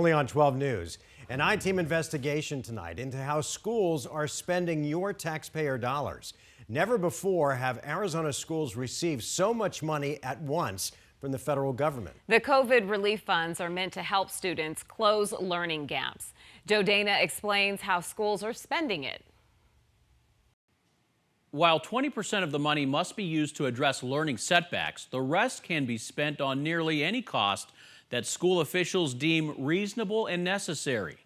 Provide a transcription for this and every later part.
Only on 12 News. An I-team investigation tonight into how schools are spending your taxpayer dollars. Never before have Arizona schools received so much money at once from the federal government. The COVID relief funds are meant to help students close learning gaps. Joe Dana explains how schools are spending it. While 20% of the money must be used to address learning setbacks, the rest can be spent on nearly any cost that school officials deem reasonable and necessary.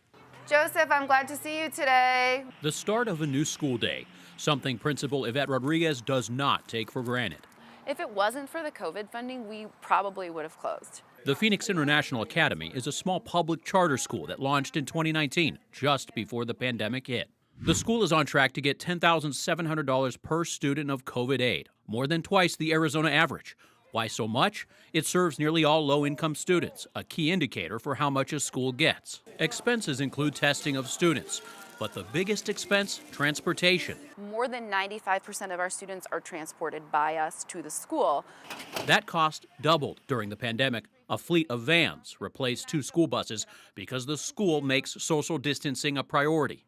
Joseph, I'm glad to see you today. The start of a new school day, something Principal Yvette Rodriguez does not take for granted. If it wasn't for the COVID funding, we probably would have closed. The Phoenix International Academy is a small public charter school that launched in 2019, just before the pandemic hit. The school is on track to get $10,700 per student of COVID aid, more than twice the Arizona average. Why so much? It serves nearly all low-income students, a key indicator for how much a school gets. Expenses include testing of students, but the biggest expense, transportation. More than 95% of our students are transported by us to the school. That cost doubled during the pandemic. A fleet of vans replaced 2 school buses because the school makes social distancing a priority.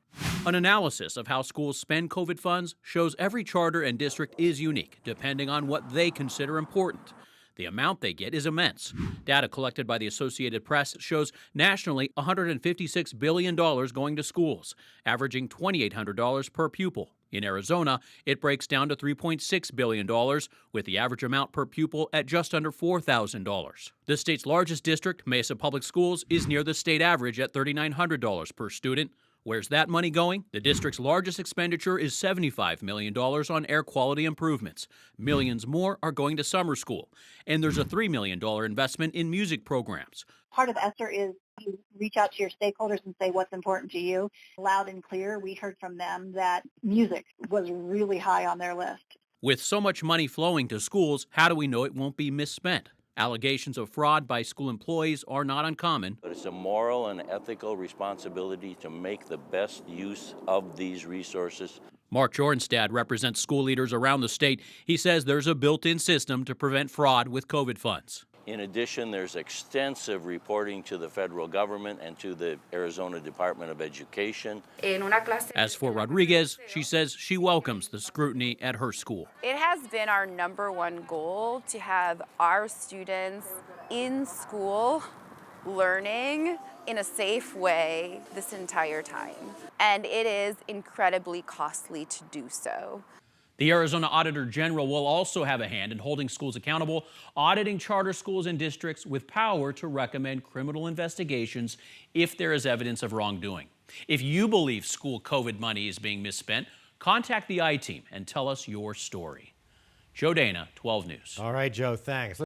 An analysis of how schools spend COVID funds shows every charter and district is unique, depending on what they consider important. The amount they get is immense. Data collected by the Associated Press shows nationally $156 billion going to schools, averaging $2,800 per pupil. In Arizona, it breaks down to $3.6 billion, with the average amount per pupil at just under $4,000. The state's largest district, Mesa Public Schools, is near the state average at $3,900 per student. Where's that money going? The district's largest expenditure is $75 million on air quality improvements. Millions more are going to summer school. And there's a $3 million investment in music programs. Part of ESSER is you reach out to your stakeholders and say what's important to you. Loud and clear, we heard from them that music was really high on their list. With so much money flowing to schools, how do we know it won't be misspent? Allegations of fraud by school employees are not uncommon. But it's a moral and ethical responsibility to make the best use of these resources. Mark Jornstad represents school leaders around the state. He says there's a built-in system to prevent fraud with COVID funds. In addition, there's extensive reporting to the federal government and to the Arizona Department of Education. As for Rodriguez, she says she welcomes the scrutiny at her school. It has been our #1 goal to have our students in school learning in a safe way this entire time. And it is incredibly costly to do so. The Arizona Auditor General will also have a hand in holding schools accountable, auditing charter schools and districts with power to recommend criminal investigations if there is evidence of wrongdoing. If you believe school COVID money is being misspent, contact the I-team and tell us your story. Joe Dana, 12 News. All right, Joe, thanks.